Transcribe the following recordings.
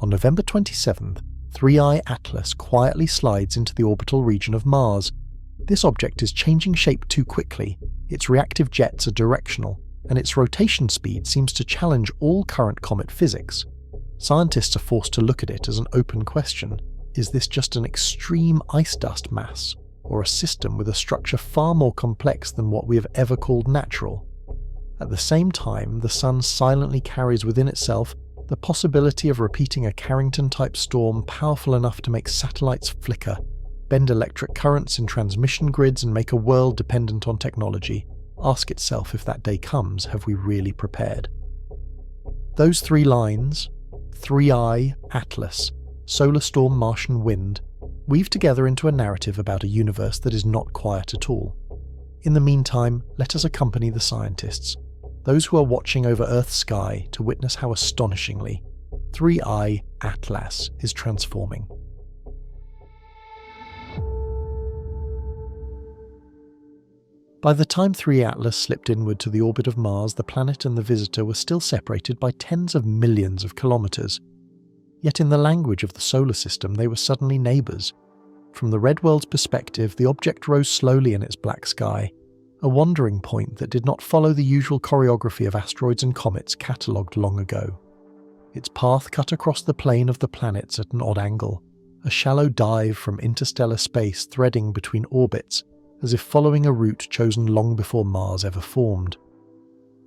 On November 27th, 3I Atlas quietly slides into the orbital region of Mars. This object is changing shape too quickly, its reactive jets are directional, and its rotation speed seems to challenge all current comet physics. Scientists are forced to look at it as an open question. Is this just an extreme ice dust mass, or a system with a structure far more complex than what we have ever called natural? At the same time, the Sun silently carries within itself the possibility of repeating a Carrington-type storm powerful enough to make satellites flicker, bend electric currents in transmission grids and make a world dependent on technology. Ask itself, if that day comes, have we really prepared? Those three lines, 3I, Atlas, solar storm, Martian, wind, weave together into a narrative about a universe that is not quiet at all. In the meantime, let us accompany the scientists, those who are watching over Earth's sky, to witness how astonishingly 3I Atlas is transforming. By the time 3 Atlas slipped inward to the orbit of Mars, the planet and the visitor were still separated by tens of millions of kilometers. Yet in the language of the solar system, they were suddenly neighbors. From the red world's perspective, the object rose slowly in its black sky, a wandering point that did not follow the usual choreography of asteroids and comets catalogued long ago. Its path cut across the plane of the planets at an odd angle, a shallow dive from interstellar space threading between orbits, as if following a route chosen long before Mars ever formed.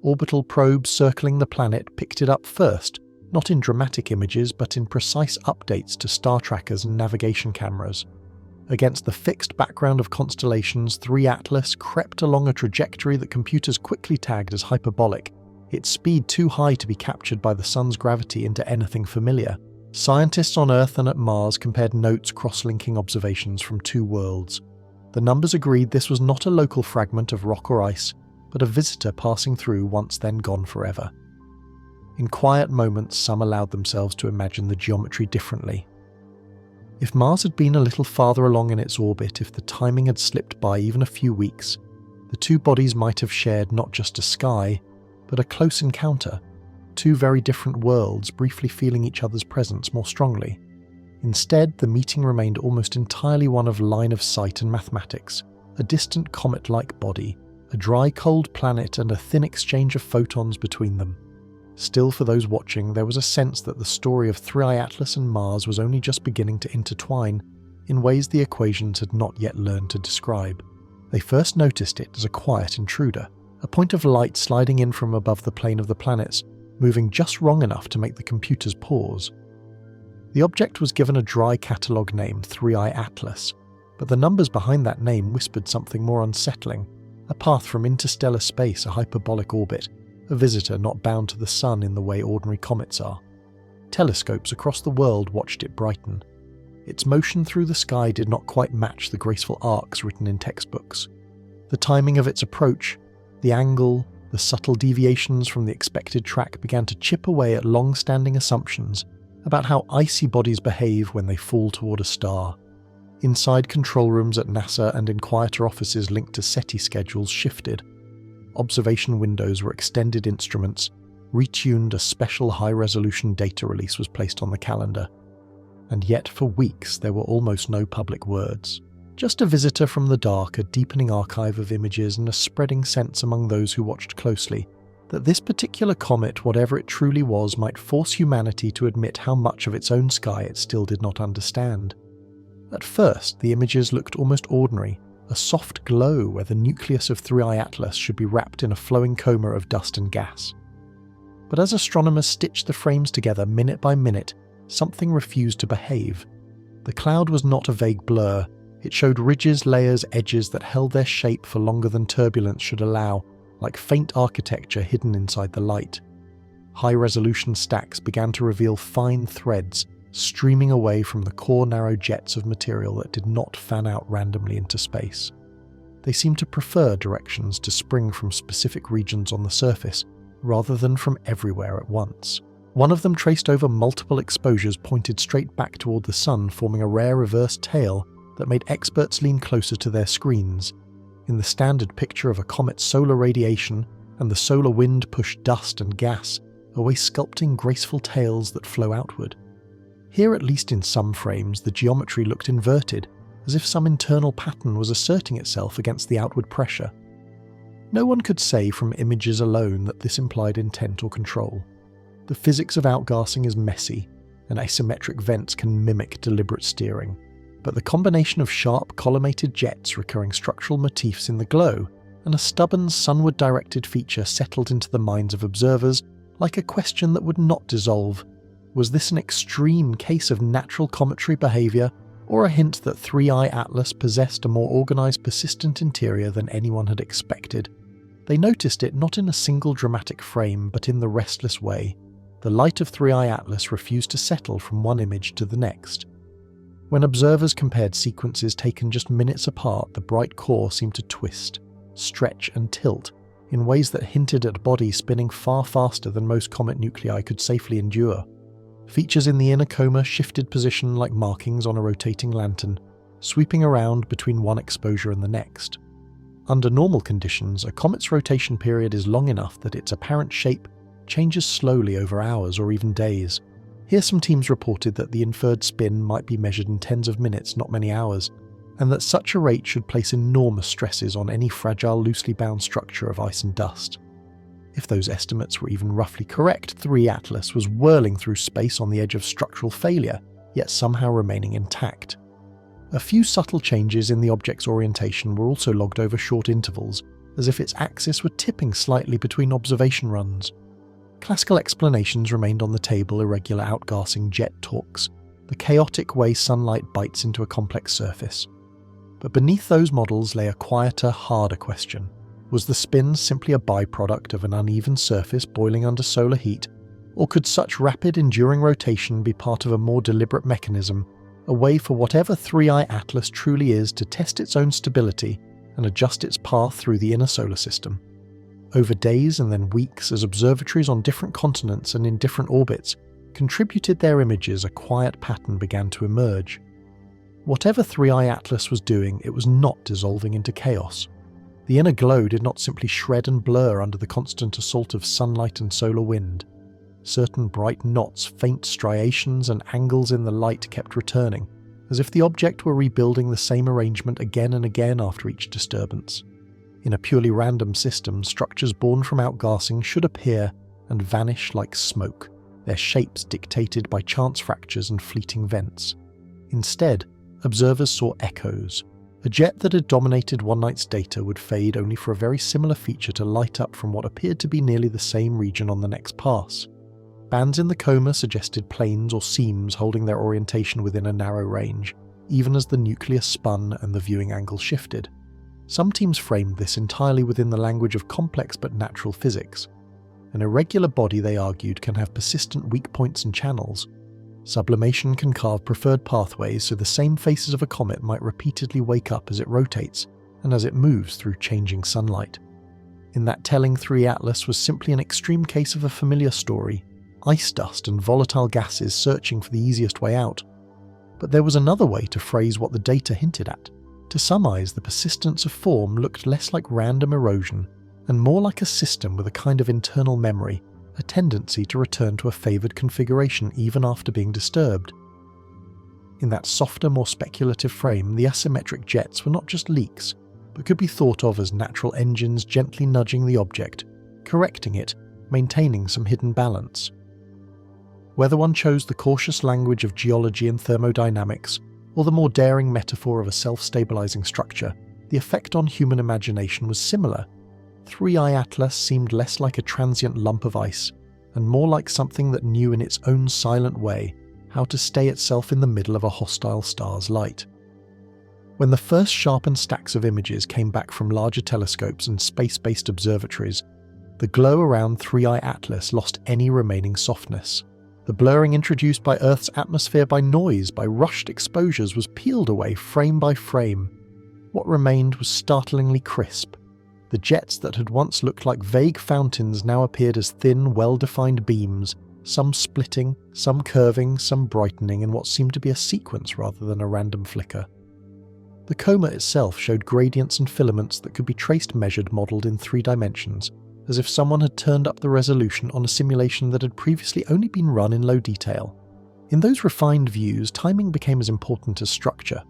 Orbital probes circling the planet picked it up first, not in dramatic images but in precise updates to star trackers and navigation cameras. Against the fixed background of constellations, 3 Atlas crept along a trajectory that computers quickly tagged as hyperbolic, its speed too high to be captured by the Sun's gravity into anything familiar. Scientists on Earth and at Mars compared notes cross-linking observations from two worlds. The numbers agreed this was not a local fragment of rock or ice, but a visitor passing through once then gone forever. In quiet moments, some allowed themselves to imagine the geometry differently. If Mars had been a little farther along in its orbit, if the timing had slipped by even a few weeks, the two bodies might have shared not just a sky, but a close encounter, two very different worlds briefly feeling each other's presence more strongly. Instead, the meeting remained almost entirely one of line of sight and mathematics, a distant comet-like body, a dry, cold planet, and a thin exchange of photons between them. Still, for those watching, there was a sense that the story of 3I Atlas and Mars was only just beginning to intertwine in ways the equations had not yet learned to describe. They first noticed it as a quiet intruder, a point of light sliding in from above the plane of the planets, moving just wrong enough to make the computers pause. The object was given a dry catalogue name, 3I Atlas, but the numbers behind that name whispered something more unsettling: a path from interstellar space, a hyperbolic orbit, a visitor not bound to the Sun in the way ordinary comets are. Telescopes across the world watched it brighten. Its motion through the sky did not quite match the graceful arcs written in textbooks. The timing of its approach, the angle, the subtle deviations from the expected track began to chip away at long-standing assumptions about how icy bodies behave when they fall toward a star. Inside control rooms at NASA and in quieter offices linked to SETI schedules shifted. Observation windows were extended instruments, retuned, a special high-resolution data release was placed on the calendar. And yet for weeks there were almost no public words. Just a visitor from the dark, a deepening archive of images, and a spreading sense among those who watched closely that this particular comet, whatever it truly was, might force humanity to admit how much of its own sky it still did not understand. At first, the images looked almost ordinary, a soft glow where the nucleus of 3I Atlas should be wrapped in a flowing coma of dust and gas. But as astronomers stitched the frames together minute by minute, something refused to behave. The cloud was not a vague blur. It showed ridges, layers, edges that held their shape for longer than turbulence should allow, like faint architecture hidden inside the light. High-resolution stacks began to reveal fine threads, streaming away from the core narrow jets of material that did not fan out randomly into space. They seemed to prefer directions to spring from specific regions on the surface, rather than from everywhere at once. One of them traced over multiple exposures pointed straight back toward the Sun, forming a rare reverse tail that made experts lean closer to their screens. In the standard picture of a comet's solar radiation and the solar wind push dust and gas, away sculpting graceful tails that flow outward. Here, at least in some frames, the geometry looked inverted, as if some internal pattern was asserting itself against the outward pressure. No one could say from images alone that this implied intent or control. The physics of outgassing is messy, and asymmetric vents can mimic deliberate steering. But the combination of sharp collimated jets recurring structural motifs in the glow and a stubborn sunward-directed feature settled into the minds of observers like a question that would not dissolve. Was this an extreme case of natural cometary behaviour, or a hint that 3i Atlas possessed a more organised, persistent interior than anyone had expected? They noticed it not in a single dramatic frame, but in the restless way. The light of 3i Atlas refused to settle from one image to the next. When observers compared sequences taken just minutes apart, the bright core seemed to twist, stretch and tilt in ways that hinted at bodies spinning far faster than most comet nuclei could safely endure. Features in the inner coma shifted position like markings on a rotating lantern, sweeping around between one exposure and the next. Under normal conditions, a comet's rotation period is long enough that its apparent shape changes slowly over hours or even days. Here some teams reported that the inferred spin might be measured in tens of minutes, not many hours, and that such a rate should place enormous stresses on any fragile, loosely bound structure of ice and dust. If those estimates were even roughly correct, 3 Atlas was whirling through space on the edge of structural failure, yet somehow remaining intact. A few subtle changes in the object's orientation were also logged over short intervals, as if its axis were tipping slightly between observation runs. Classical explanations remained on the table: irregular outgassing, jet torques, the chaotic way sunlight bites into a complex surface. But beneath those models lay a quieter, harder question. Was the spin simply a byproduct of an uneven surface boiling under solar heat, or could such rapid, enduring rotation be part of a more deliberate mechanism, a way for whatever 3i Atlas truly is to test its own stability and adjust its path through the inner solar system? Over days and then weeks, as observatories on different continents and in different orbits contributed their images, a quiet pattern began to emerge. Whatever 3i Atlas was doing, it was not dissolving into chaos. The inner glow did not simply shred and blur under the constant assault of sunlight and solar wind. Certain bright knots, faint striations and angles in the light kept returning, as if the object were rebuilding the same arrangement again and again after each disturbance. In a purely random system, structures born from outgassing should appear and vanish like smoke, their shapes dictated by chance fractures and fleeting vents. Instead, observers saw echoes. A jet that had dominated one night's data would fade only for a very similar feature to light up from what appeared to be nearly the same region on the next pass. Bands in the coma suggested planes or seams holding their orientation within a narrow range, even as the nucleus spun and the viewing angle shifted. Some teams framed this entirely within the language of complex but natural physics. An irregular body, they argued, can have persistent weak points and channels. Sublimation can carve preferred pathways so the same faces of a comet might repeatedly wake up as it rotates and as it moves through changing sunlight. In that telling, 3 Atlas was simply an extreme case of a familiar story: ice dust and volatile gases searching for the easiest way out. But there was another way to phrase what the data hinted at. To some eyes, the persistence of form looked less like random erosion and more like a system with a kind of internal memory, a tendency to return to a favoured configuration even after being disturbed. In that softer, more speculative frame, the asymmetric jets were not just leaks, but could be thought of as natural engines gently nudging the object, correcting it, maintaining some hidden balance. Whether one chose the cautious language of geology and thermodynamics, or the more daring metaphor of a self-stabilizing structure, the effect on human imagination was similar. 3i Atlas seemed less like a transient lump of ice, and more like something that knew in its own silent way how to stay itself in the middle of a hostile star's light. When the first sharpened stacks of images came back from larger telescopes and space-based observatories, the glow around 3i Atlas lost any remaining softness. The blurring introduced by Earth's atmosphere by noise, by rushed exposures, was peeled away frame by frame. What remained was startlingly crisp. The jets that had once looked like vague fountains now appeared as thin, well-defined beams, some splitting, some curving, some brightening in what seemed to be a sequence rather than a random flicker. The coma itself showed gradients and filaments that could be traced, measured, modelled in 3 dimensions, as if someone had turned up the resolution on a simulation that had previously only been run in low detail. In those refined views, timing became as important as structure.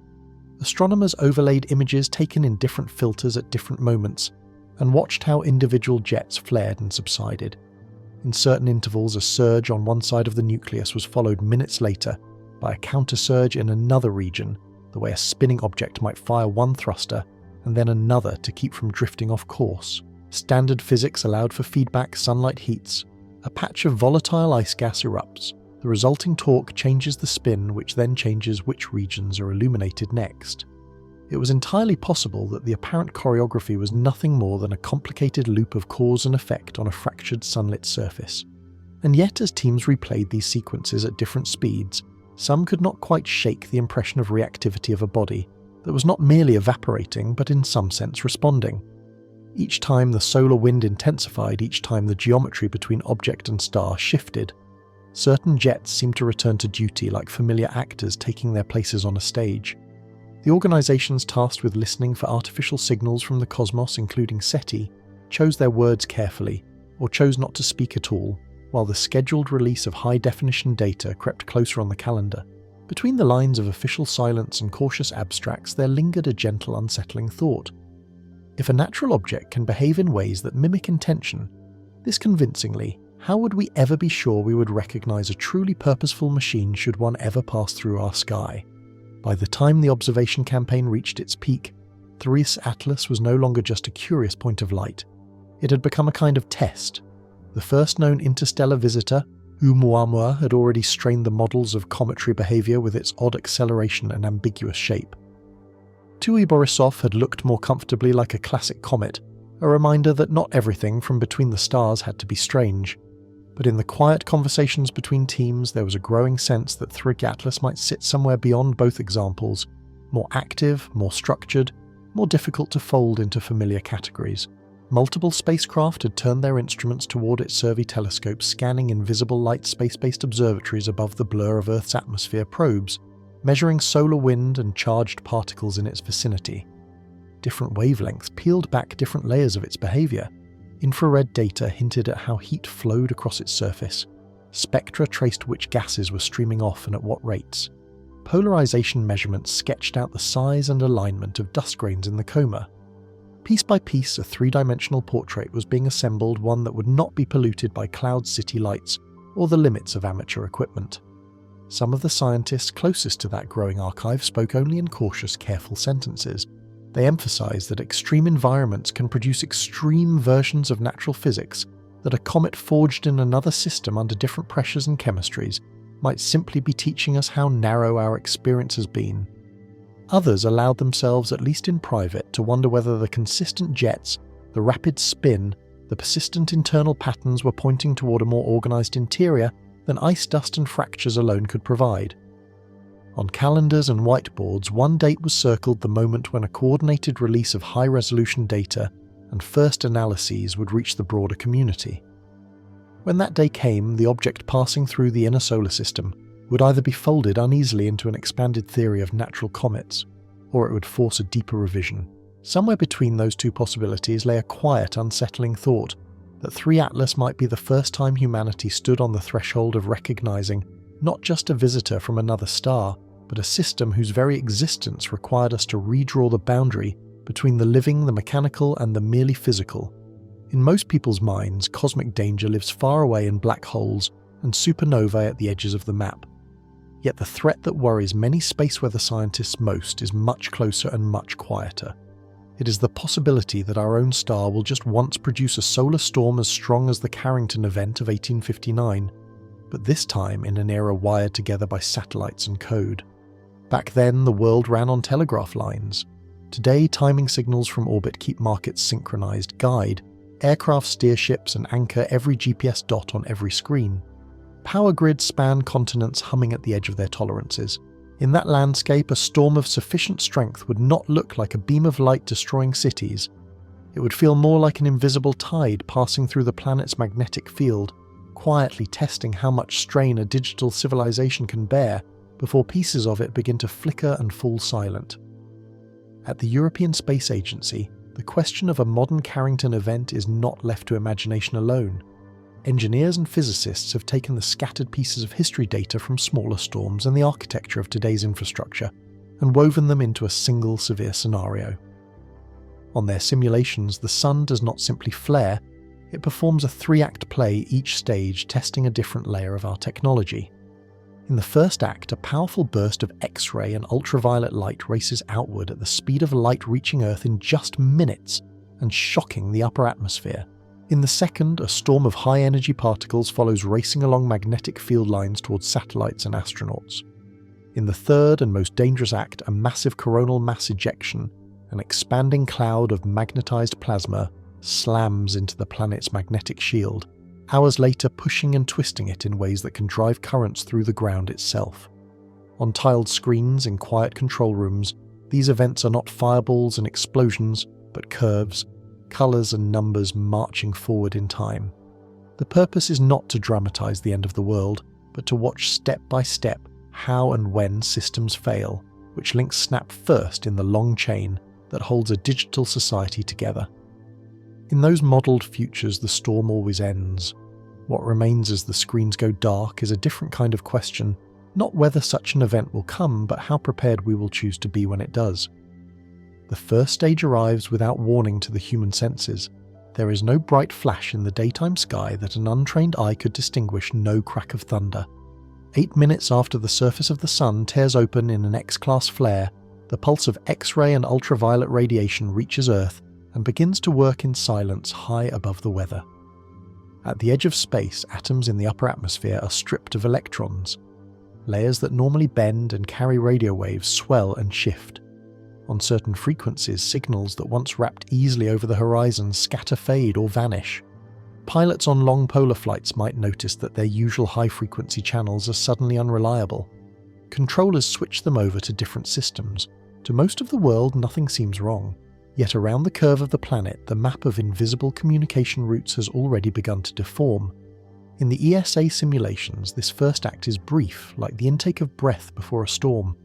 Astronomers overlaid images taken in different filters at different moments, and watched how individual jets flared and subsided. In certain intervals, a surge on one side of the nucleus was followed minutes later by a countersurge in another region, the way a spinning object might fire one thruster and then another to keep from drifting off course. Standard physics allowed for feedback sunlight heats. A patch of volatile ice gas erupts. The resulting torque changes the spin, which then changes which regions are illuminated next. It was entirely possible that the apparent choreography was nothing more than a complicated loop of cause and effect on a fractured sunlit surface. And yet, as teams replayed these sequences at different speeds, some could not quite shake the impression of reactivity of a body that was not merely evaporating, but in some sense responding. Each time the solar wind intensified, each time the geometry between object and star shifted, certain jets seemed to return to duty like familiar actors taking their places on a stage. The organizations tasked with listening for artificial signals from the cosmos, including SETI, chose their words carefully, or chose not to speak at all, while the scheduled release of high-definition data crept closer on the calendar. Between the lines of official silence and cautious abstracts, there lingered a gentle, unsettling thought. If a natural object can behave in ways that mimic intention, this convincingly, how would we ever be sure we would recognize a truly purposeful machine should one ever pass through our sky? By the time the observation campaign reached its peak, Theorists Atlas was no longer just a curious point of light. It had become a kind of test. The first known interstellar visitor, Oumuamua, had already strained the models of cometary behavior with its odd acceleration and ambiguous shape. Tui Borisov had looked more comfortably like a classic comet, a reminder that not everything from between the stars had to be strange. But in the quiet conversations between teams, there was a growing sense that Theorists Atlas might sit somewhere beyond both examples, more active, more structured, more difficult to fold into familiar categories. Multiple spacecraft had turned their instruments toward its Survey telescopes, scanning invisible light space-based observatories above the blur of Earth's atmosphere probes, measuring solar wind and charged particles in its vicinity. Different wavelengths peeled back different layers of its behavior. Infrared data hinted at how heat flowed across its surface. Spectra traced which gases were streaming off and at what rates. Polarization measurements sketched out the size and alignment of dust grains in the coma. Piece by piece, a three-dimensional portrait was being assembled, one that would not be polluted by cloud city lights or the limits of amateur equipment. Some of the scientists closest to that growing archive spoke only in cautious, careful sentences. They emphasized that extreme environments can produce extreme versions of natural physics, that a comet forged in another system under different pressures and chemistries might simply be teaching us how narrow our experience has been. Others allowed themselves, at least in private, to wonder whether the consistent jets, the rapid spin, the persistent internal patterns were pointing toward a more organized interior than ice dust and fractures alone could provide. On calendars and whiteboards, one date was circled, the moment when a coordinated release of high-resolution data and first analyses would reach the broader community. When that day came, the object passing through the inner solar system would either be folded uneasily into an expanded theory of natural comets, or it would force a deeper revision. Somewhere between those two possibilities lay a quiet, unsettling thought that Theorists Atlas might be the first time humanity stood on the threshold of recognizing not just a visitor from another star, but a system whose very existence required us to redraw the boundary between the living, the mechanical, and the merely physical. In most people's minds, cosmic danger lives far away in black holes and supernovae at the edges of the map. Yet the threat that worries many space weather scientists most is much closer and much quieter. It is the possibility that our own star will just once produce a solar storm as strong as the Carrington event of 1859, but this time in an era wired together by satellites and code. Back then, the world ran on telegraph lines. Today, timing signals from orbit keep markets synchronized, guide aircraft steer ships, and anchor every GPS dot on every screen. Power grids span continents, humming at the edge of their tolerances. In that landscape, a storm of sufficient strength would not look like a beam of light destroying cities. It would feel more like an invisible tide passing through the planet's magnetic field, quietly testing how much strain a digital civilization can bear before pieces of it begin to flicker and fall silent. At the European Space Agency, the question of a modern Carrington event is not left to imagination alone. engineers and physicists have taken the scattered pieces of history data from smaller storms and the architecture of today's infrastructure and woven them into a single severe scenario. On their simulations, the sun does not simply flare, it performs a 3-act play, each stage testing a different layer of our technology. In the first act, a powerful burst of X-ray and ultraviolet light races outward at the speed of light reaching Earth in just minutes and shocking the upper atmosphere. In the second, a storm of high-energy particles follows racing along magnetic field lines towards satellites and astronauts. In the third and most dangerous act, a massive coronal mass ejection, an expanding cloud of magnetized plasma, slams into the planet's magnetic shield, hours later pushing and twisting it in ways that can drive currents through the ground itself. On tiled screens in quiet control rooms, these events are not fireballs and explosions, but curves, colours and numbers marching forward in time. The purpose is not to dramatize the end of the world, but to watch step by step how and when systems fail, which links snap first in the long chain that holds a digital society together. In those modelled futures, the storm always ends. What remains as the screens go dark is a different kind of question, not whether such an event will come, but how prepared we will choose to be when it does. The first stage arrives without warning to the human senses. There is no bright flash in the daytime sky that an untrained eye could distinguish, no crack of thunder. 8 minutes after the surface of the sun tears open in an X-class flare, the pulse of X-ray and ultraviolet radiation reaches Earth and begins to work in silence high above the weather. At the edge of space, atoms in the upper atmosphere are stripped of electrons. Layers that normally bend and carry radio waves swell and shift. On certain frequencies, signals that once wrapped easily over the horizon scatter, fade, or vanish. Pilots on long polar flights might notice that their usual high-frequency channels are suddenly unreliable. Controllers switch them over to different systems. To most of the world, nothing seems wrong. Yet around the curve of the planet, the map of invisible communication routes has already begun to deform. In the ESA simulations, this first act is brief, like the intake of breath before a storm.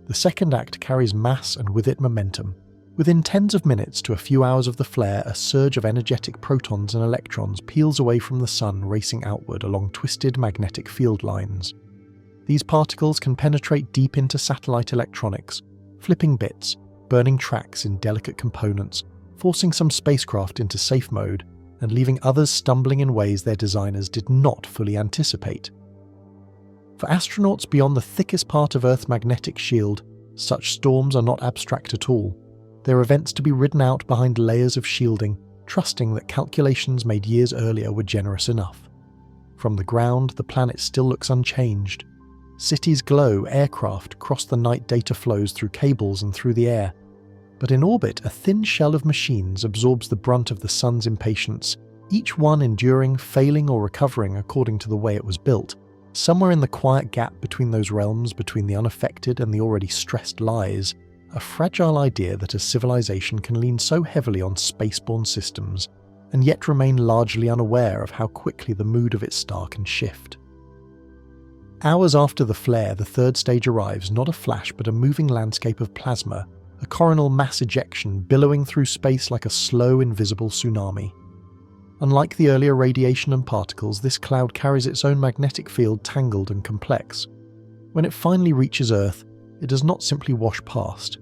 The second act carries mass and with it momentum. Within tens of minutes to a few hours of the flare, a surge of energetic protons and electrons peels away from the sun, racing outward along twisted magnetic field lines. These particles can penetrate deep into satellite electronics, flipping bits, burning tracks in delicate components, forcing some spacecraft into safe mode, and leaving others stumbling in ways their designers did not fully anticipate. For astronauts beyond the thickest part of Earth's magnetic shield, such storms are not abstract at all. They're events to be ridden out behind layers of shielding, trusting that calculations made years earlier were generous enough. From the ground, the planet still looks unchanged. Cities glow, aircraft cross the night data flows through cables and through the air. But in orbit, a thin shell of machines absorbs the brunt of the sun's impatience, each one enduring, failing or recovering according to the way it was built. Somewhere in the quiet gap between those realms, between the unaffected and the already stressed, lies a fragile idea that a civilization can lean so heavily on spaceborne systems and yet remain largely unaware of how quickly the mood of its star can shift. Hours after the flare, the third stage arrives, not a flash but a moving landscape of plasma, a coronal mass ejection billowing through space like a slow, invisible tsunami. Unlike the earlier radiation and particles, this cloud carries its own magnetic field, tangled and complex. When it finally reaches Earth, it does not simply wash past.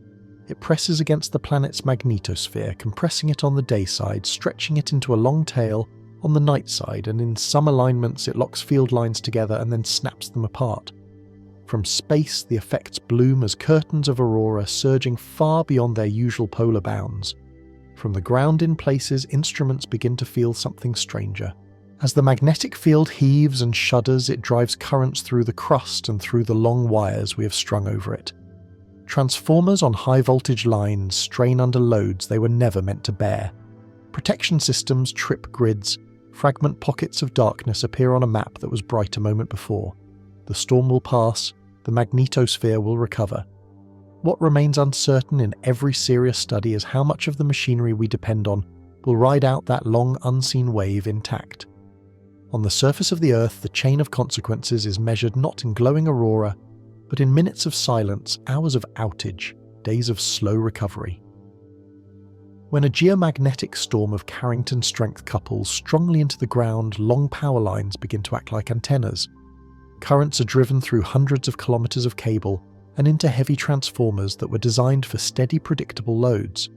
It presses against the planet's magnetosphere, compressing it on the day side, stretching it into a long tail on the night side, and in some alignments it locks field lines together and then snaps them apart. From space, the effects bloom as curtains of aurora surging far beyond their usual polar bounds. From the ground in places, instruments begin to feel something stranger. As the magnetic field heaves and shudders, it drives currents through the crust and through the long wires we have strung over it. Transformers on high-voltage lines strain under loads they were never meant to bear. Protection systems trip grids. Fragment pockets of darkness appear on a map that was bright a moment before. The storm will pass. The magnetosphere will recover. What remains uncertain in every serious study is how much of the machinery we depend on will ride out that long unseen wave intact. On the surface of the Earth, the chain of consequences is measured not in glowing aurora, but in minutes of silence, hours of outage, days of slow recovery. When a geomagnetic storm of Carrington strength couples strongly into the ground, long power lines begin to act like antennas. Currents are driven through hundreds of kilometers of cable and into heavy transformers that were designed for steady, predictable loads.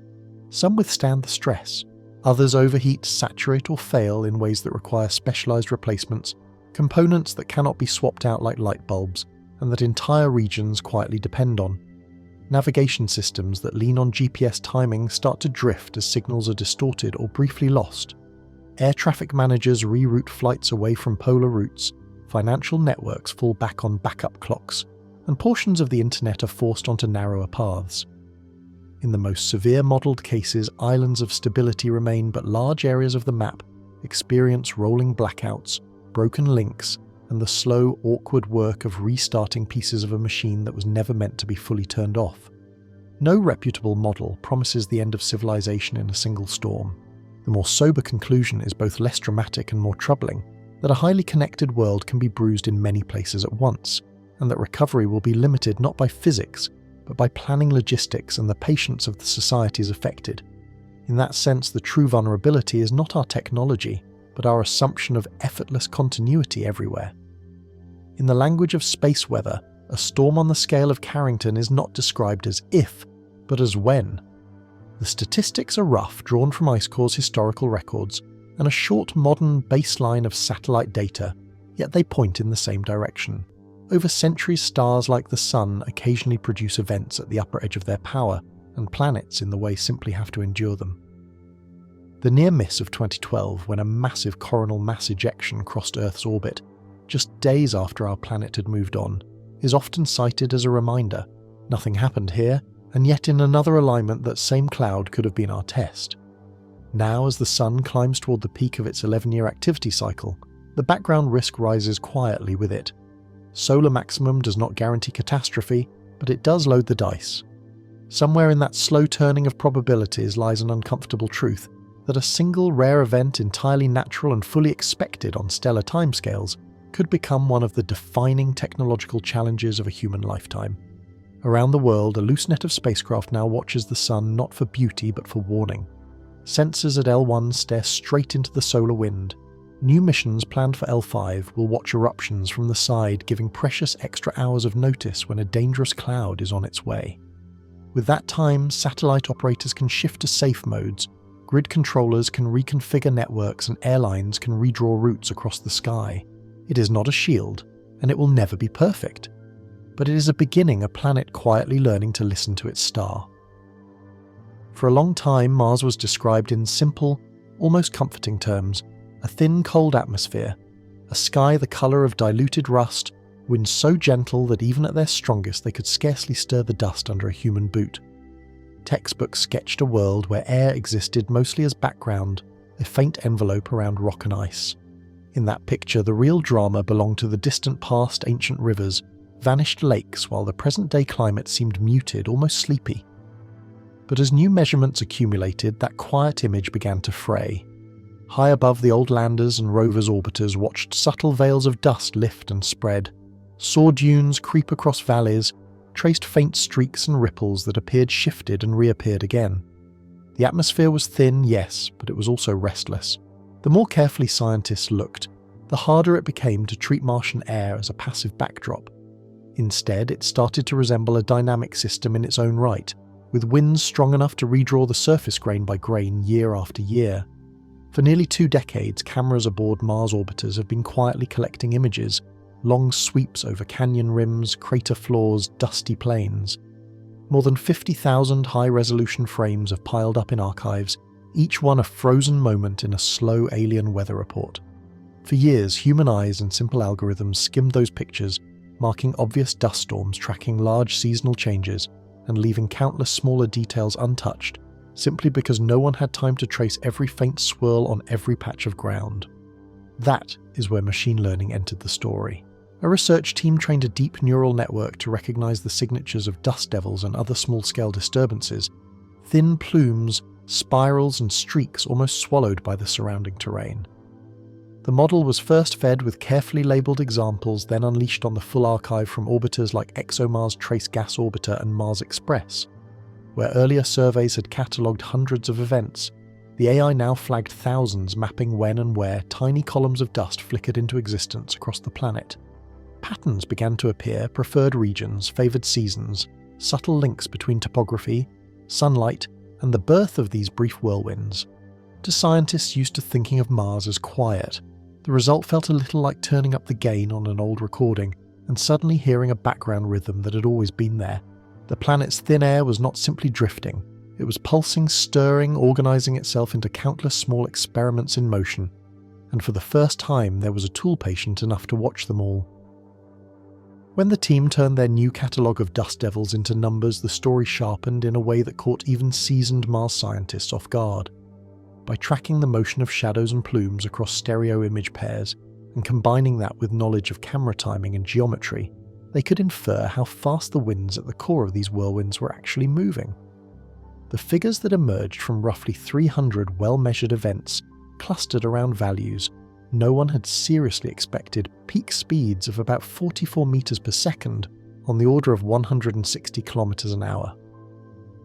Some withstand the stress, others overheat, saturate, or fail in ways that require specialized replacements, components that cannot be swapped out like light bulbs, and that entire regions quietly depend on. Navigation systems that lean on GPS timing start to drift as signals are distorted or briefly lost. Air traffic managers reroute flights away from polar routes, financial networks fall back on backup clocks, and portions of the internet are forced onto narrower paths. In the most severe modelled cases, islands of stability remain, but large areas of the map experience rolling blackouts, broken links, and the slow, awkward work of restarting pieces of a machine that was never meant to be fully turned off. No reputable model promises the end of civilization in a single storm. The more sober conclusion is both less dramatic and more troubling, that a highly connected world can be bruised in many places at once, and that recovery will be limited not by physics, but by planning logistics and the patience of the societies affected. In that sense, the true vulnerability is not our technology, but our assumption of effortless continuity everywhere. In the language of space weather, a storm on the scale of Carrington is not described as if, but as when. The statistics are rough, drawn from ice cores' historical records, and a short modern baseline of satellite data, yet they point in the same direction. Over centuries, stars like the Sun occasionally produce events at the upper edge of their power, and planets in the way simply have to endure them. The near miss of 2012, when a massive coronal mass ejection crossed Earth's orbit, just days after our planet had moved on, is often cited as a reminder. Nothing happened here, and yet in another alignment that same cloud could have been our test. Now, as the Sun climbs toward the peak of its 11-year activity cycle, the background risk rises quietly with it. Solar maximum does not guarantee catastrophe, but it does load the dice. Somewhere in that slow turning of probabilities lies an uncomfortable truth that a single rare event entirely natural and fully expected on stellar timescales could become one of the defining technological challenges of a human lifetime. Around the world, a loose net of spacecraft now watches the Sun not for beauty but for warning. Sensors at L1 stare straight into the solar wind. New missions planned for L5 will watch eruptions from the side, giving precious extra hours of notice when a dangerous cloud is on its way. With that time, satellite operators can shift to safe modes, grid controllers can reconfigure networks, and airlines can redraw routes across the sky. It is not a shield, and it will never be perfect. But it is a beginning, a planet quietly learning to listen to its star. For a long time, Mars was described in simple, almost comforting terms: a thin, cold atmosphere, a sky the colour of diluted rust, winds so gentle that even at their strongest they could scarcely stir the dust under a human boot. Textbooks sketched a world where air existed mostly as background, a faint envelope around rock and ice. In that picture, the real drama belonged to the distant past, ancient rivers, vanished lakes, while the present-day climate seemed muted, almost sleepy. But as new measurements accumulated, that quiet image began to fray. High above, the old landers and rovers' orbiters watched subtle veils of dust lift and spread, saw dunes creep across valleys, traced faint streaks and ripples that appeared shifted and reappeared again. The atmosphere was thin, yes, but it was also restless. The more carefully scientists looked, the harder it became to treat Martian air as a passive backdrop. Instead, it started to resemble a dynamic system in its own right, with winds strong enough to redraw the surface grain by grain year after year. For nearly 2 decades, cameras aboard Mars orbiters have been quietly collecting images, long sweeps over canyon rims, crater floors, dusty plains. More than 50,000 high-resolution frames have piled up in archives, each one a frozen moment in a slow alien weather report. For years, human eyes and simple algorithms skimmed those pictures, marking obvious dust storms, tracking large seasonal changes, and leaving countless smaller details untouched, simply because no one had time to trace every faint swirl on every patch of ground. That is where machine learning entered the story. A research team trained a deep neural network to recognize the signatures of dust devils and other small-scale disturbances, thin plumes, spirals and streaks almost swallowed by the surrounding terrain. The model was first fed with carefully labelled examples, then unleashed on the full archive from orbiters like ExoMars Trace Gas Orbiter and Mars Express. where earlier surveys had catalogued hundreds of events, the AI now flagged thousands, mapping when and where tiny columns of dust flickered into existence across the planet. Patterns began to appear: preferred regions, favoured seasons, subtle links between topography, sunlight, and the birth of these brief whirlwinds. To scientists used to thinking of Mars as quiet, the result felt a little like turning up the gain on an old recording and suddenly hearing a background rhythm that had always been there. The planet's thin air was not simply drifting, it was pulsing, stirring, organising itself into countless small experiments in motion, and for the first time there was a tool patient enough to watch them all. When the team turned their new catalogue of dust devils into numbers, the story sharpened in a way that caught even seasoned Mars scientists off guard. By tracking the motion of shadows and plumes across stereo image pairs, and combining that with knowledge of camera timing and geometry, they could infer how fast the winds at the core of these whirlwinds were actually moving. The figures that emerged from roughly 300 well-measured events clustered around values no one had seriously expected: peak speeds of about 44 meters per second, on the order of 160 kilometers an hour.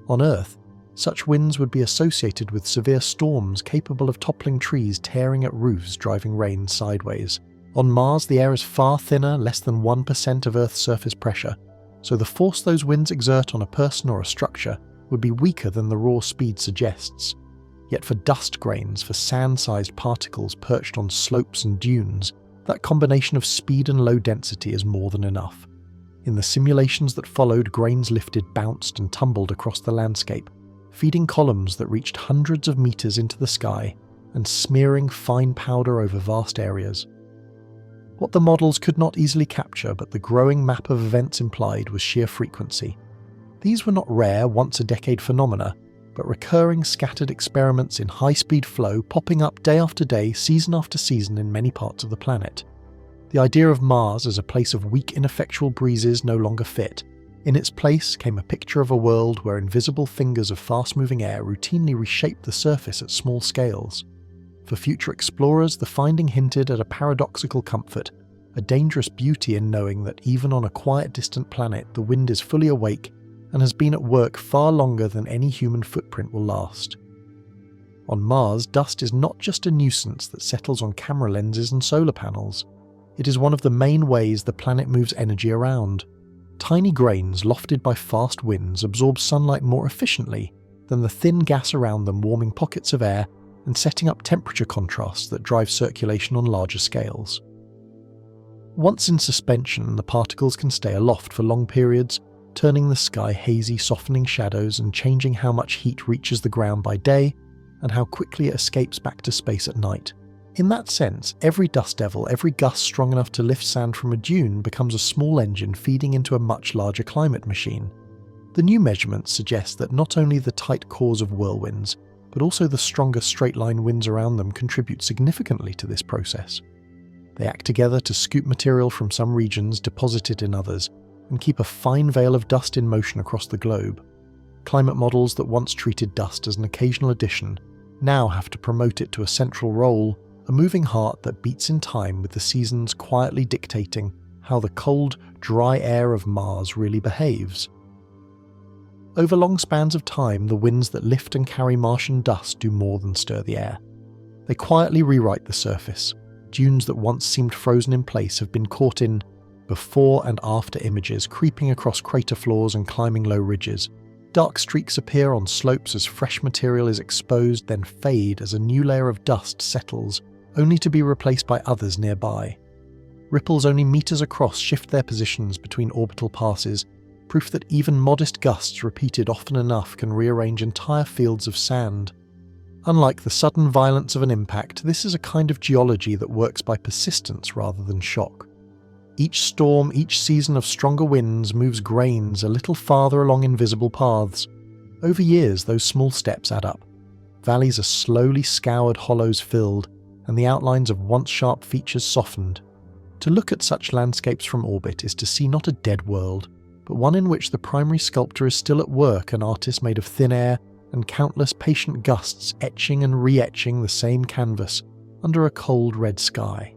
On Earth, such winds would be associated with severe storms capable of toppling trees, tearing at roofs, driving rain sideways. On Mars, the air is far thinner, less than 1% of Earth's surface pressure, so the force those winds exert on a person or a structure would be weaker than the raw speed suggests. Yet for dust grains, for sand-sized particles perched on slopes and dunes, that combination of speed and low density is more than enough. In the simulations that followed, grains lifted, bounced and tumbled across the landscape, feeding columns that reached hundreds of meters into the sky and smearing fine powder over vast areas. What the models could not easily capture, but the growing map of events implied, was sheer frequency. These were not rare, once-a-decade phenomena, but recurring scattered experiments in high-speed flow popping up day after day, season after season in many parts of the planet. The idea of Mars as a place of weak, ineffectual breezes no longer fit. In its place came a picture of a world where invisible fingers of fast-moving air routinely reshaped the surface at small scales. For future explorers, the finding hinted at a paradoxical comfort, a dangerous beauty in knowing that even on a quiet, distant planet, the wind is fully awake and has been at work far longer than any human footprint will last. On Mars, dust is not just a nuisance that settles on camera lenses and solar panels. It is one of the main ways the planet moves energy around. Tiny grains lofted by fast winds absorb sunlight more efficiently than the thin gas around them, warming pockets of air and setting up temperature contrasts that drive circulation on larger scales. Once in suspension, the particles can stay aloft for long periods, turning the sky hazy, softening shadows and changing how much heat reaches the ground by day and how quickly it escapes back to space at night. In that sense, every dust devil, every gust strong enough to lift sand from a dune, becomes a small engine feeding into a much larger climate machine. The new measurements suggest that not only the tight cores of whirlwinds, but also the stronger straight-line winds around them contribute significantly to this process. They act together to scoop material from some regions, deposit it in others, and keep a fine veil of dust in motion across the globe. Climate models that once treated dust as an occasional addition now have to promote it to a central role, a moving heart that beats in time with the seasons quietly dictating how the cold, dry air of Mars really behaves. Over long spans of time, the winds that lift and carry Martian dust do more than stir the air. They quietly rewrite the surface. Dunes that once seemed frozen in place have been caught in before and after images, creeping across crater floors and climbing low ridges. Dark streaks appear on slopes as fresh material is exposed, then fade as a new layer of dust settles, only to be replaced by others nearby. Ripples only meters across shift their positions between orbital passes, proof that even modest gusts repeated often enough can rearrange entire fields of sand. Unlike the sudden violence of an impact, this is a kind of geology that works by persistence rather than shock. Each storm, each season of stronger winds moves grains a little farther along invisible paths. Over years, those small steps add up. Valleys are slowly scoured, hollows filled, and the outlines of once sharp features softened. To look at such landscapes from orbit is to see not a dead world, but one in which the primary sculptor is still at work, an artist made of thin air and countless patient gusts etching and re-etching the same canvas under a cold red sky.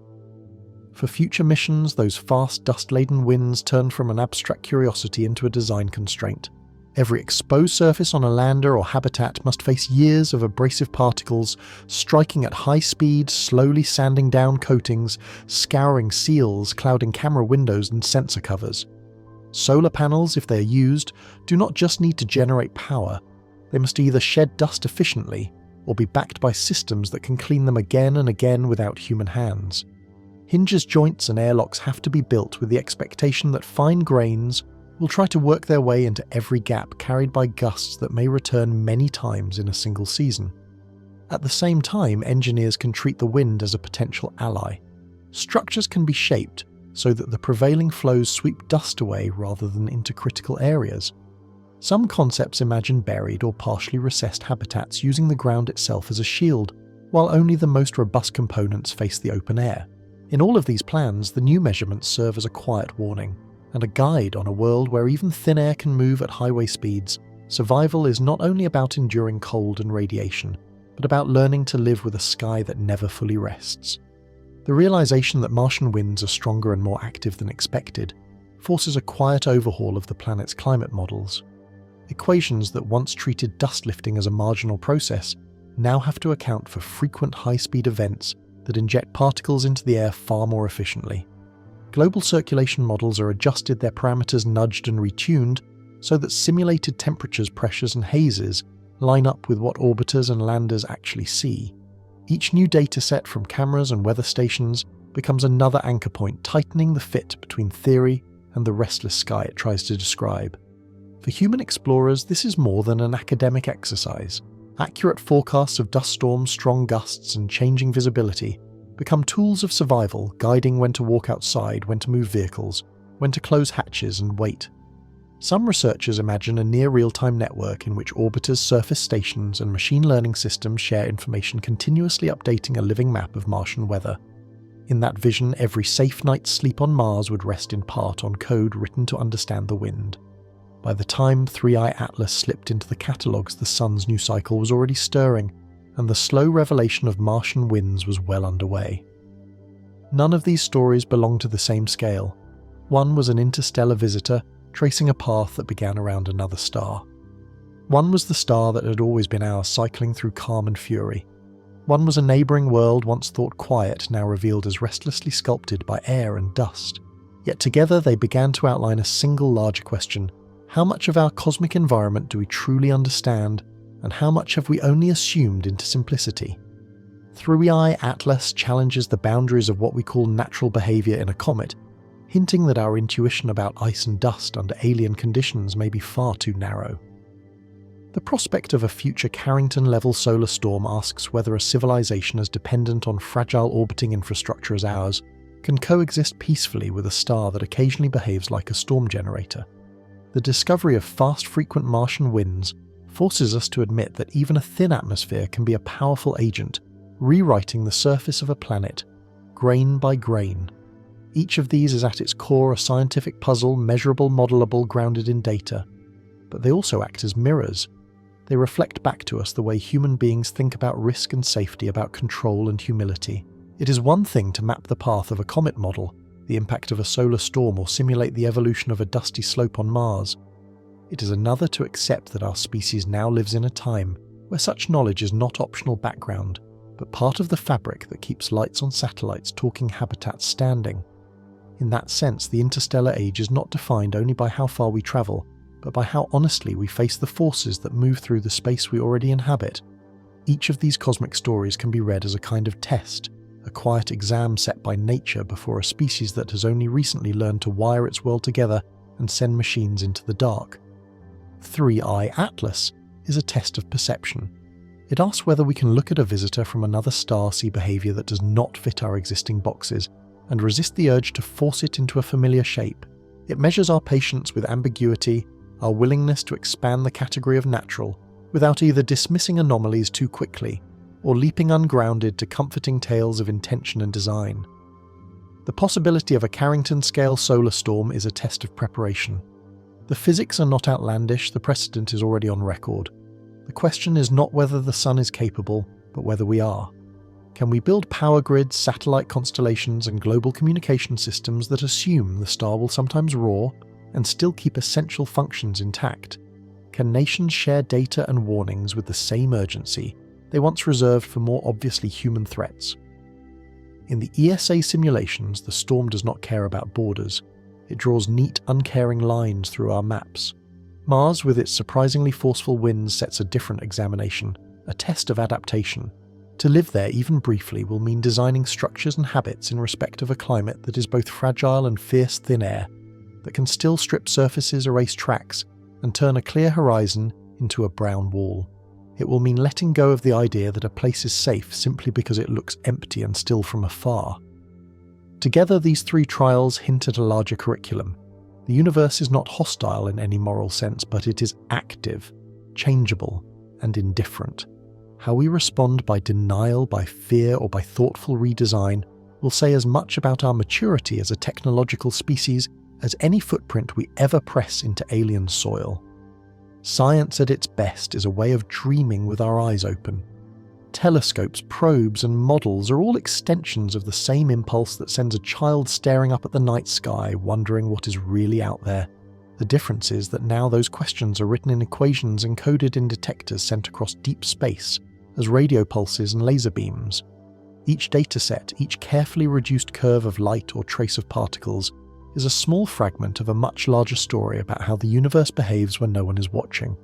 For future missions, those fast, dust-laden winds turn from an abstract curiosity into a design constraint. Every exposed surface on a lander or habitat must face years of abrasive particles, striking at high speed, slowly sanding down coatings, scouring seals, clouding camera windows and sensor covers. Solar panels, if they are used, do not just need to generate power. They must either shed dust efficiently or be backed by systems that can clean them again and again without human hands. Hinges, joints and airlocks have to be built with the expectation that fine grains will try to work their way into every gap carried by gusts that may return many times in a single season. At the same time, engineers can treat the wind as a potential ally. Structures can be shaped so that the prevailing flows sweep dust away rather than into critical areas. Some concepts imagine buried or partially recessed habitats using the ground itself as a shield, while only the most robust components face the open air. In all of these plans, the new measurements serve as a quiet warning and a guide on a world where even thin air can move at highway speeds. Survival is not only about enduring cold and radiation, but about learning to live with a sky that never fully rests. The realization that Martian winds are stronger and more active than expected forces a quiet overhaul of the planet's climate models. Equations that once treated dust lifting as a marginal process now have to account for frequent high-speed events that inject particles into the air far more efficiently. Global circulation models are adjusted, their parameters nudged and retuned so that simulated temperatures, pressures and hazes line up with what orbiters and landers actually see. Each new dataset from cameras and weather stations becomes another anchor point, tightening the fit between theory and the restless sky it tries to describe. For human explorers, this is more than an academic exercise. Accurate forecasts of dust storms, strong gusts and changing visibility become tools of survival, guiding when to walk outside, when to move vehicles, when to close hatches and wait. Some researchers imagine a near real-time network in which orbiters, surface stations and machine learning systems share information, continuously updating a living map of Martian weather. In that vision, every safe night's sleep on Mars would rest in part on code written to understand the wind. By the time 3i Atlas slipped into the catalogues, the sun's new cycle was already stirring, and the slow revelation of Martian winds was well underway. None of these stories belong to the same scale. One was an interstellar visitor tracing a path that began around another star. One was the star that had always been ours, cycling through calm and fury. One was a neighbouring world once thought quiet, now revealed as restlessly sculpted by air and dust. Yet together they began to outline a single larger question: how much of our cosmic environment do we truly understand, and how much have we only assumed into simplicity? 3i Atlas challenges the boundaries of what we call natural behaviour in a comet, hinting that our intuition about ice and dust under alien conditions may be far too narrow. The prospect of a future Carrington-level solar storm asks whether a civilization as dependent on fragile orbiting infrastructure as ours can coexist peacefully with a star that occasionally behaves like a storm generator. The discovery of fast, frequent Martian winds forces us to admit that even a thin atmosphere can be a powerful agent, rewriting the surface of a planet, grain by grain. Each of these is at its core a scientific puzzle, measurable, modelable, grounded in data. But they also act as mirrors. They reflect back to us the way human beings think about risk and safety, about control and humility. It is one thing to map the path of a comet model, the impact of a solar storm, or simulate the evolution of a dusty slope on Mars. It is another to accept that our species now lives in a time where such knowledge is not optional background, but part of the fabric that keeps lights on satellites, talking habitats standing. In that sense, the interstellar age is not defined only by how far we travel, but by how honestly we face the forces that move through the space we already inhabit. Each of these cosmic stories can be read as a kind of test, a quiet exam set by nature before a species that has only recently learned to wire its world together and send machines into the dark. 3i Atlas is a test of perception. It asks whether we can look at a visitor from another star, see behaviour that does not fit our existing boxes, and resist the urge to force it into a familiar shape. It measures our patience with ambiguity, our willingness to expand the category of natural, without either dismissing anomalies too quickly, or leaping ungrounded to comforting tales of intention and design. The possibility of a Carrington-scale solar storm is a test of preparation. The physics are not outlandish, the precedent is already on record. The question is not whether the sun is capable, but whether we are. Can we build power grids, satellite constellations, and global communication systems that assume the star will sometimes roar and still keep essential functions intact? Can nations share data and warnings with the same urgency they once reserved for more obviously human threats? In the ESA simulations, the storm does not care about borders. It draws neat, uncaring lines through our maps. Mars, with its surprisingly forceful winds, sets a different examination, a test of adaptation. To live there, even briefly, will mean designing structures and habits in respect of a climate that is both fragile and fierce thin air, that can still strip surfaces, erase tracks, and turn a clear horizon into a brown wall. It will mean letting go of the idea that a place is safe simply because it looks empty and still from afar. Together, these three trials hint at a larger curriculum. The universe is not hostile in any moral sense, but it is active, changeable, and indifferent. How we respond by denial, by fear, or by thoughtful redesign will say as much about our maturity as a technological species as any footprint we ever press into alien soil. Science at its best is a way of dreaming with our eyes open. Telescopes, probes, and models are all extensions of the same impulse that sends a child staring up at the night sky, wondering what is really out there. The difference is that now those questions are written in equations encoded in detectors sent across deep space as radio pulses and laser beams. Each dataset, each carefully reduced curve of light or trace of particles, is a small fragment of a much larger story about how the universe behaves when no one is watching.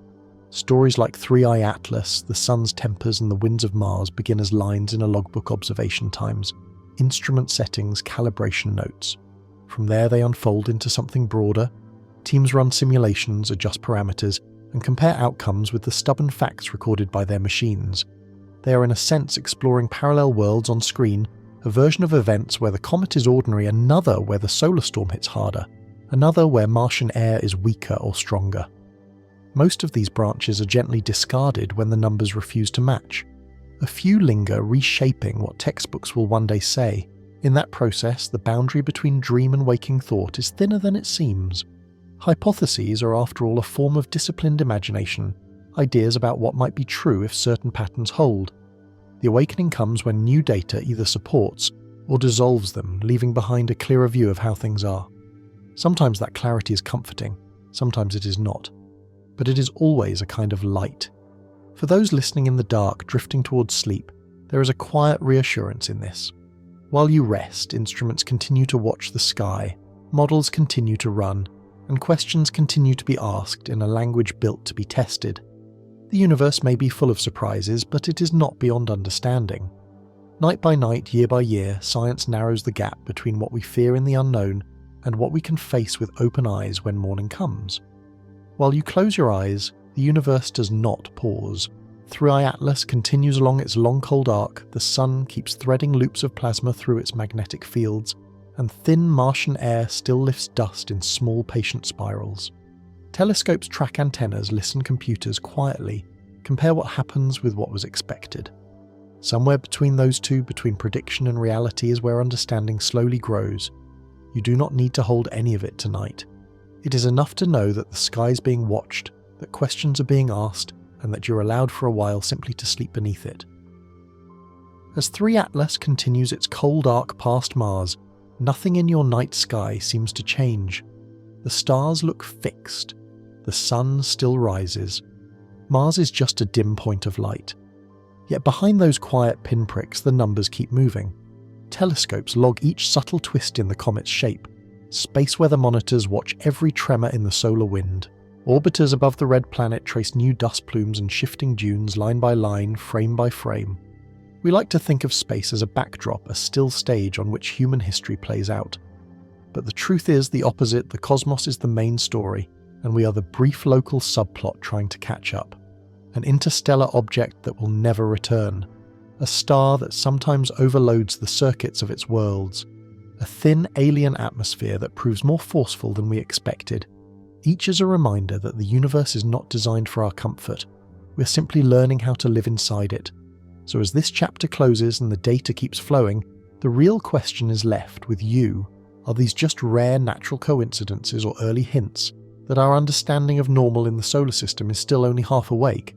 Stories like 3-Eye Atlas, the sun's tempers and the winds of Mars begin as lines in a logbook observation times, instrument settings, calibration notes. From there they unfold into something broader. Teams run simulations, adjust parameters, and compare outcomes with the stubborn facts recorded by their machines. They are in a sense exploring parallel worlds on screen, a version of events where the comet is ordinary, another where the solar storm hits harder, another where Martian air is weaker or stronger. Most of these branches are gently discarded when the numbers refuse to match. A few linger, reshaping what textbooks will one day say. In that process, the boundary between dream and waking thought is thinner than it seems. Hypotheses are after all a form of disciplined imagination, ideas about what might be true if certain patterns hold. The awakening comes when new data either supports or dissolves them, leaving behind a clearer view of how things are. Sometimes that clarity is comforting, sometimes it is not. But it is always a kind of light. For those listening in the dark, drifting towards sleep, there is a quiet reassurance in this. While you rest, instruments continue to watch the sky, models continue to run, and questions continue to be asked in a language built to be tested. The universe may be full of surprises, but it is not beyond understanding. Night by night, year by year, science narrows the gap between what we fear in the unknown and what we can face with open eyes when morning comes. While you close your eyes, the universe does not pause. 3-Eye Atlas continues along its long cold arc, the sun keeps threading loops of plasma through its magnetic fields, and thin Martian air still lifts dust in small patient spirals. Telescopes track antennas, listen computers quietly, compare what happens with what was expected. Somewhere between those two, between prediction and reality, is where understanding slowly grows. You do not need to hold any of it tonight. It is enough to know that the sky is being watched, that questions are being asked, and that you're allowed for a while simply to sleep beneath it. As 3 Atlas continues its cold arc past Mars, nothing in your night sky seems to change. The stars look fixed. The sun still rises. Mars is just a dim point of light. Yet behind those quiet pinpricks, the numbers keep moving. Telescopes log each subtle twist in the comet's shape. Space weather monitors watch every tremor in the solar wind. Orbiters above the red planet trace new dust plumes and shifting dunes line by line, frame by frame. We like to think of space as a backdrop, a still stage on which human history plays out. But the truth is the opposite. The cosmos is the main story, and we are the brief local subplot trying to catch up. An interstellar object that will never return. A star that sometimes overloads the circuits of its worlds. A thin alien atmosphere that proves more forceful than we expected. Each is a reminder that the universe is not designed for our comfort. We're simply learning how to live inside it. So as this chapter closes and the data keeps flowing, the real question is left with you. Are these just rare natural coincidences or early hints that our understanding of normal in the solar system is still only half awake?